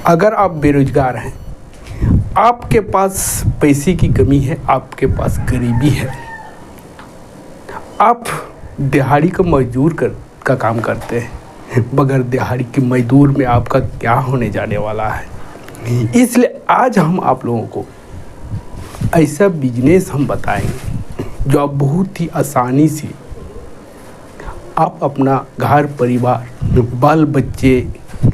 अगर आप बेरोजगार हैं, आपके पास पैसे की कमी है, आपके पास गरीबी है, आप दिहाड़ी का का काम करते हैं, बगैर दिहाड़ी के मजदूर में आपका क्या होने जाने वाला है। इसलिए आज हम आप लोगों को ऐसा बिजनेस हम बताएंगे जो आप बहुत ही आसानी से आप अपना घर परिवार, बाल बच्चे,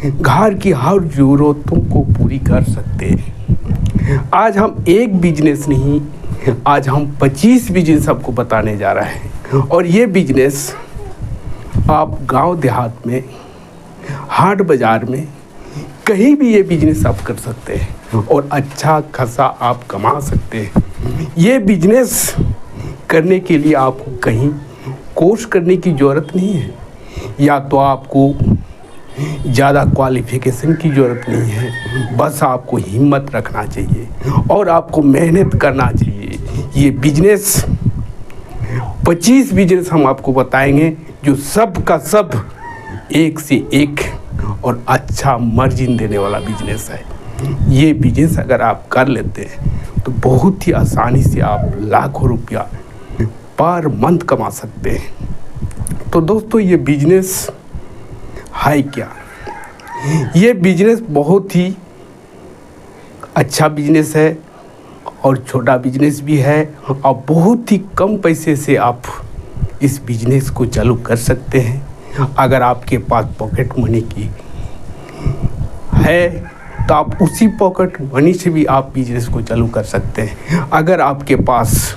घर की हर ज़रूरतों को पूरी कर सकते हैं। आज हम एक बिजनेस नहीं, आज हम 25 बिजनेस आपको बताने जा रहे हैं। और ये बिजनेस आप गांव देहात में, हाट बाज़ार में, कहीं भी ये बिजनेस आप कर सकते हैं और अच्छा खासा आप कमा सकते हैं। ये बिजनेस करने के लिए आपको कहीं कोर्स करने की ज़रूरत नहीं है, या तो आपको ज़्यादा क्वालिफ़िकेशन की ज़रूरत नहीं है, बस आपको हिम्मत रखना चाहिए और आपको मेहनत करना चाहिए। ये बिजनेस 25 बिजनेस हम आपको बताएंगे जो सब का सब एक से एक और अच्छा मार्जिन देने वाला बिजनेस है। ये बिजनेस अगर आप कर लेते हैं तो बहुत ही आसानी से आप लाखों रुपया पर मंथ कमा सकते हैं। तो दोस्तों, ये बिजनेस है क्या? ये बिजनेस बहुत ही अच्छा बिजनेस है और छोटा बिजनेस भी है, और बहुत ही कम पैसे से आप इस बिजनेस को चालू कर सकते हैं। अगर आपके पास पॉकेट मनी की है तो आप उसी पॉकेट मनी से भी आप बिजनेस को चालू कर सकते हैं। अगर आपके पास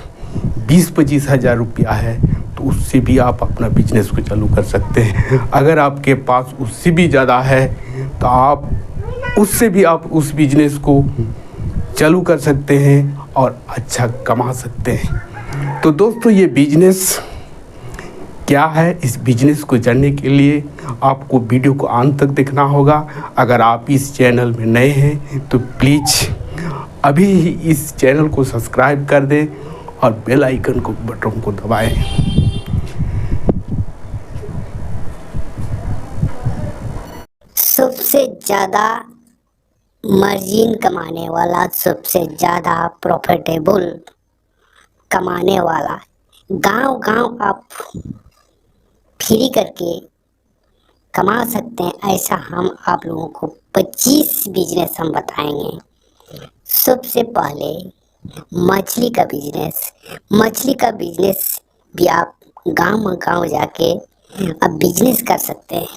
20-25 हज़ार रुपया है तो उससे भी आप अपना बिजनेस को चालू कर सकते हैं। अगर आपके पास उससे भी ज़्यादा है तो आप उससे भी आप उस बिजनेस को चालू कर सकते हैं और अच्छा कमा सकते हैं। तो दोस्तों, ये बिजनेस क्या है, इस बिजनेस को जानने के लिए आपको वीडियो को अंत तक देखना होगा। अगर आप इस चैनल में नए हैं तो प्लीज़ अभी ही इस चैनल को सब्सक्राइब कर दें और बेल आइकन को बटन को दबाएं। सबसे ज़्यादा मार्जिन कमाने वाला, सबसे ज़्यादा प्रॉफिटेबल कमाने वाला, गांव-गांव आप फ्री करके कमा सकते हैं, ऐसा हम आप लोगों को 25 बिजनेस हम बताएंगे। सबसे पहले मछली का बिजनेस भी आप गांव जाके अब बिजनेस कर सकते हैं,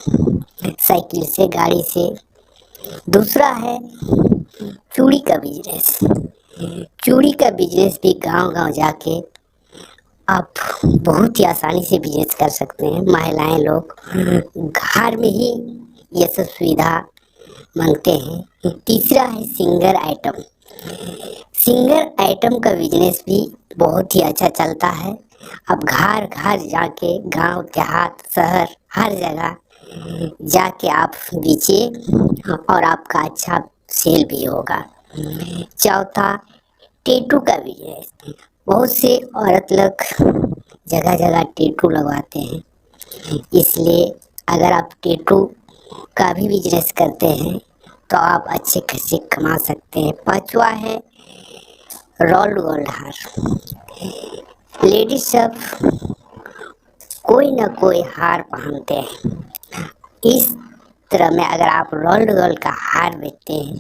साइकिल से, गाड़ी से। दूसरा है चूड़ी का बिजनेस भी गांव जाके आप बहुत ही आसानी से बिजनेस कर सकते हैं। महिलाएं लोग घर में ही ये सब सुविधा मांगते हैं। तीसरा है सिंगर आइटम का बिजनेस भी बहुत ही अच्छा चलता है। अब घर जाके, गांव देहात शहर हर जगह जाके आप बेचिए और आपका अच्छा सेल भी होगा। चौथा टैटू का बिजनेस, बहुत से औरत लोग जगह टैटू लगवाते हैं, इसलिए अगर आप टैटू का भी बिजनेस करते हैं तो आप अच्छे खासे कमा सकते हैं। पांचवा है रोल्ड गोल्ड हार। लेडीज सब कोई ना कोई हार पहनते हैं, इस तरह में अगर आप रोल्ड गोल्ड का हार बेचते हैं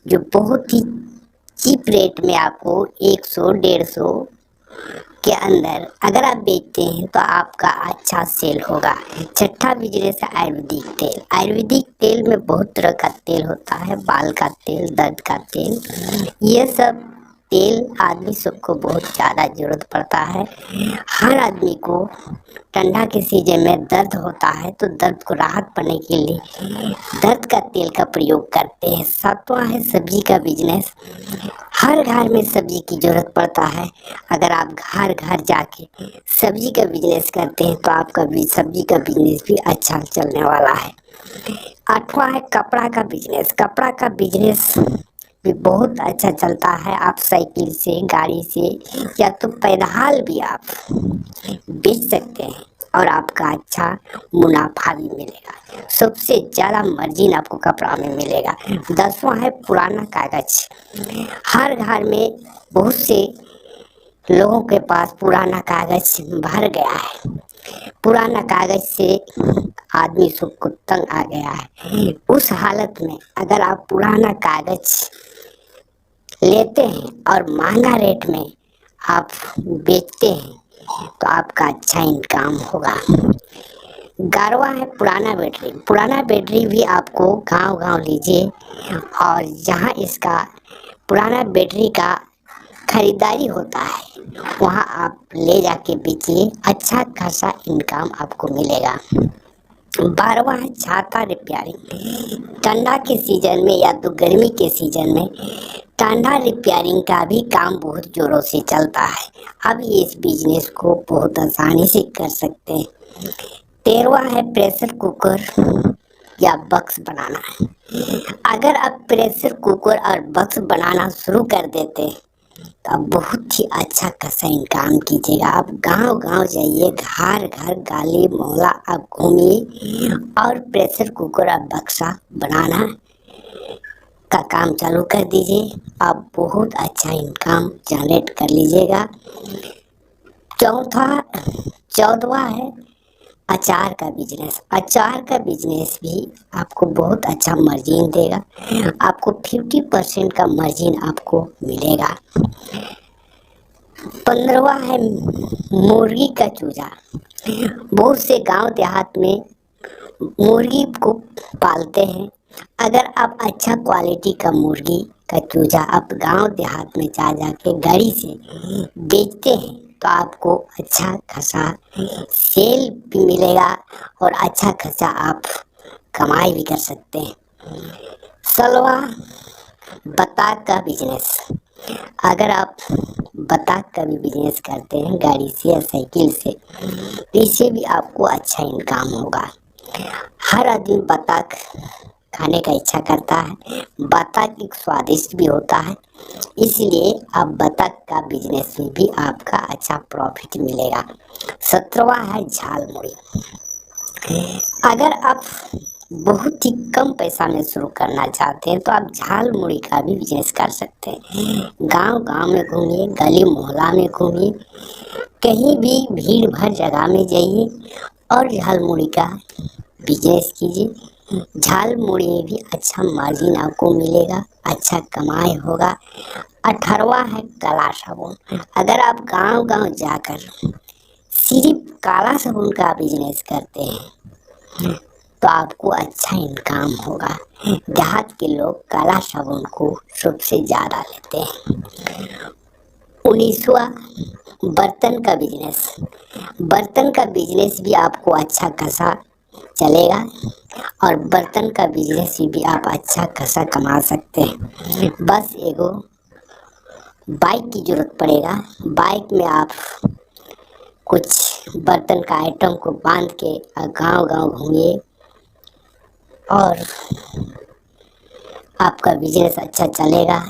जो बहुत ही चीप रेट में आपको 100-150 के अंदर अगर आप बेचते हैं तो आपका अच्छा सेल होगा। छठा बिजनेस है आयुर्वेदिक तेल में बहुत तरह का तेल होता है, बाल का तेल, दर्द का तेल। ये सब तेल आदमी सबको बहुत ज़्यादा ज़रूरत पड़ता है। हर आदमी को ठंडा के सीजन में दर्द होता है तो दर्द को राहत पाने के लिए दर्द का तेल का प्रयोग करते हैं। सातवां है सब्जी का बिजनेस। हर घर में सब्जी की ज़रूरत पड़ता है, अगर आप घर जाके सब्जी का बिजनेस करते हैं तो आपका भी सब्जी का बिजनेस भी अच्छा चलने वाला है। आठवां है कपड़ा का बिजनेस भी बहुत अच्छा चलता है। आप साइकिल से, गाड़ी से या तो पैदल भी आप बेच सकते हैं। और आपका अच्छा मुनाफा भी मिलेगा। सबसे ज़्यादा मार्जिन आपको कपड़ा में मिलेगा। 10वां है पुराना कागज। हर घर में बहुत से लोगों के पास पुराना कागज भर गया है। पुराना कागज से आदमी सबको तंग आ गया है। उस हालत में अगर आप पुराना कागज लेते हैं और महंगा रेट में आप बेचते हैं तो आपका अच्छा इनकम होगा। 11वां है पुराना बैटरी। पुराना बैटरी भी आपको गांव-गांव लीजिए और जहां इसका पुराना बैटरी का खरीदारी होता है वहां आप ले जाके बेचिए, अच्छा खासा इनकम आपको मिलेगा। 12वां है छाता रिपेयरिंग। ठंडा के सीजन में या तो गर्मी के सीजन में ठंडा रिपेयरिंग का भी काम बहुत जोरों से चलता है। अब इस बिजनेस को बहुत आसानी से कर सकते हैं। 13वां है प्रेशर कुकर या बक्स बनाना। अगर आप प्रेशर कुकर और बक्स बनाना शुरू कर देते तो आप बहुत ही अच्छा खासा इनकम कीजिएगा। आप गांव-गांव जाइए, घर-घर, गली मोहल्ला आप घूमिए और प्रेशर कुकर और बक्सा बनाना का काम चालू कर दीजिए। आप बहुत अच्छा इनकम जनरेट कर लीजिएगा। 14वां है अचार का बिजनेस। अचार का बिजनेस भी आपको बहुत अच्छा मार्जिन देगा। आपको 50% का मार्जिन आपको मिलेगा। 15वां है मुर्गी का चूजा। बहुत से गांव देहात में मुर्गी को पालते हैं। अगर आप अच्छा क्वालिटी का मुर्गी का चूजा आप गांव देहात में जा जाके गाड़ी से बेचते हैं तो आपको अच्छा खासा सेल भी मिलेगा और अच्छा खासा आप कमाई भी कर सकते हैं। 16वां बतख का बिजनेस। अगर आप बतख का भी बिजनेस करते हैं गाड़ी से या साइकिल से तो इससे भी आपको अच्छा इनकम होगा। हर आदमी बतख खाने का इच्छा करता है। बतख एक स्वादिष्ट भी होता है, इसलिए आप बतख का बिजनेस में भी आपका अच्छा प्रॉफिट मिलेगा। 17वां है झाल मुड़ी। अगर आप बहुत ही कम पैसा में शुरू करना चाहते हैं तो आप झाल मुड़ी का भी बिजनेस कर सकते हैं। गांव-गांव में घूमिए, गली मोहल्ला में घूमिए, कहीं भी भीड़ भर जगह में जाइए और झाल मुड़ी का बिजनेस कीजिए। झाल मुड़ी में भी अच्छा मार्जिन आपको मिलेगा, अच्छा कमाई होगा। 18वां है काला साबुन। अगर आप गांव-गांव जाकर सिर्फ काला साबुन का बिजनेस करते हैं तो आपको अच्छा इनकम होगा। देहात के लोग काला साबुन को सबसे ज़्यादा लेते हैं। 19वां बर्तन का बिजनेस। बर्तन का बिजनेस भी आपको अच्छा खासा चलेगा और बर्तन का बिजनेस से भी आप अच्छा खासा कमा सकते हैं। बस एगो बाइक की जरूरत पड़ेगा। बाइक में आप कुछ बर्तन का आइटम को बांध के गांव-गांव घूमिए और आपका बिजनेस अच्छा चलेगा।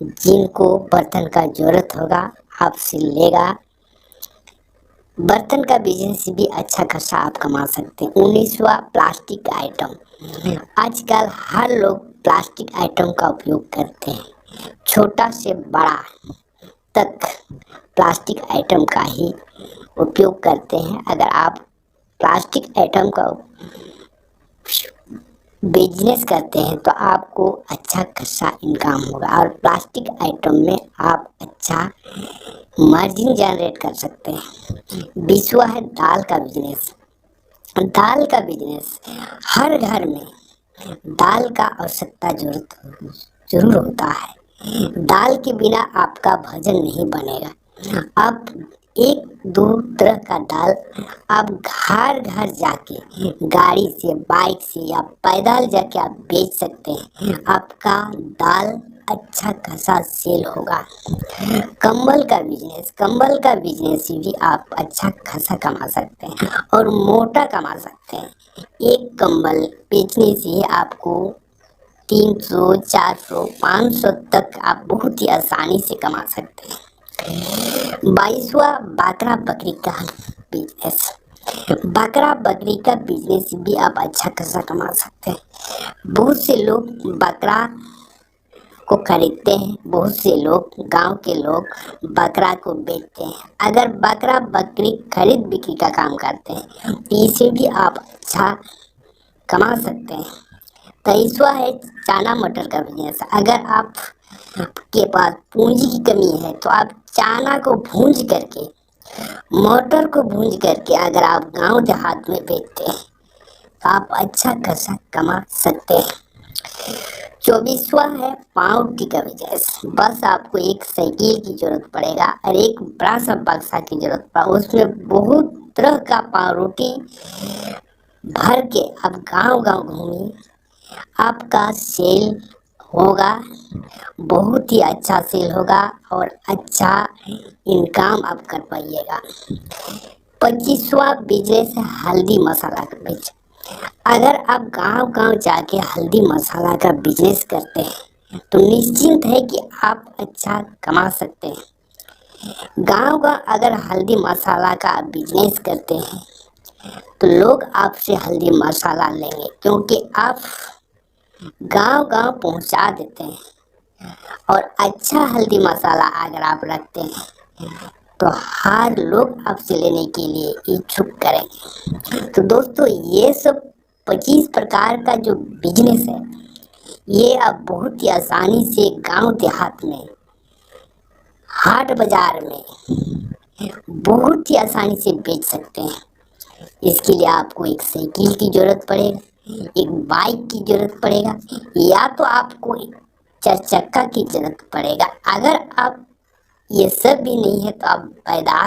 जिनको बर्तन का जरूरत होगा आपसे लेगा। बर्तन का बिजनेस भी अच्छा खासा आप कमा सकते हैं। 19वां प्लास्टिक आइटम। आजकल हर लोग प्लास्टिक आइटम का उपयोग करते हैं, छोटा से बड़ा तक प्लास्टिक आइटम का ही उपयोग करते हैं। अगर आप प्लास्टिक आइटम का बिजनेस करते हैं तो आपको अच्छा खासा इनकम होगा और प्लास्टिक आइटम में आप अच्छा मार्जिन जनरेट कर सकते हैं। 20वां है दाल का बिजनेस। दाल का बिजनेस हर घर में दाल का आवश्यकता जरूर होता है। दाल के बिना आपका भोजन नहीं बनेगा। आप एक दो तरह का दाल आप घर घर जाके गाड़ी से, बाइक से या पैदल जाके आप बेच सकते हैं। आपका दाल अच्छा खासा सेल होगा। कंबल का बिजनेस। कंबल का बिजनेस से भी आप अच्छा खासा कमा सकते हैं और मोटा कमा सकते हैं। एक कंबल बेचने से आपको 300, 400, 500 तक आप बहुत ही आसानी से कमा सकते हैं। 22वां बकरा बकरी का बिजनेस। बकरा बकरी का बिजनेस भी आप अच्छा खासा कमा सकते हैं। बहुत से लोग बकरा को खरीदते हैं, बहुत से लोग गांव के लोग बकरा को बेचते हैं। अगर बकरा बकरी खरीद बिक्री का काम करते हैं तो इसे भी आप अच्छा कमा सकते हैं। तेईसवा है चना मटर का बिजनेस। अगर आपके पास पूंजी की कमी है तो आप चना को भूंज करके, मटर को भूंज करके अगर आप गांव देहात में बेचते हैं तो आप अच्छा खासा कमा सकते हैं। 24वां है पावरोटी का बिजनेस। बस आपको एक साइकिल की जरूरत पड़ेगा और एक बड़ा सा बक्सा की जरूरत पड़ेगा, उसमें बहुत तरह का पावरोटी भर के आप गांव गांव घूमिए, आपका सेल होगा, बहुत ही अच्छा सेल होगा और अच्छा इनकम आप कर पाइएगा। 25वां बिजनेस है हल्दी मसाला का बिजनेस। अगर आप गांव गांव जाके हल्दी मसाला का बिजनेस करते हैं तो निश्चिंत है कि आप अच्छा कमा सकते हैं। गांव गांव अगर हल्दी मसाला का बिजनेस करते हैं तो लोग आपसे हल्दी मसाला लेंगे, क्योंकि आप गांव गांव पहुंचा देते हैं और अच्छा हल्दी मसाला अगर आप रखते हैं तो हर लोग आपसे लेने के लिए इच्छुक करेंगे। तो दोस्तों ये सब 25 प्रकार का जो बिजनेस है ये आप बहुत ही आसानी से गांव देहात में, हाट बाजार में बहुत ही आसानी से बेच सकते हैं। इसके लिए आपको एक साइकिल की जरूरत पड़ेगा, एक बाइक की जरूरत पड़ेगा, या तो आपको एक 4 चक्का की जरूरत पड़ेगा। अगर आप ये सब भी नहीं है तो आप पैदा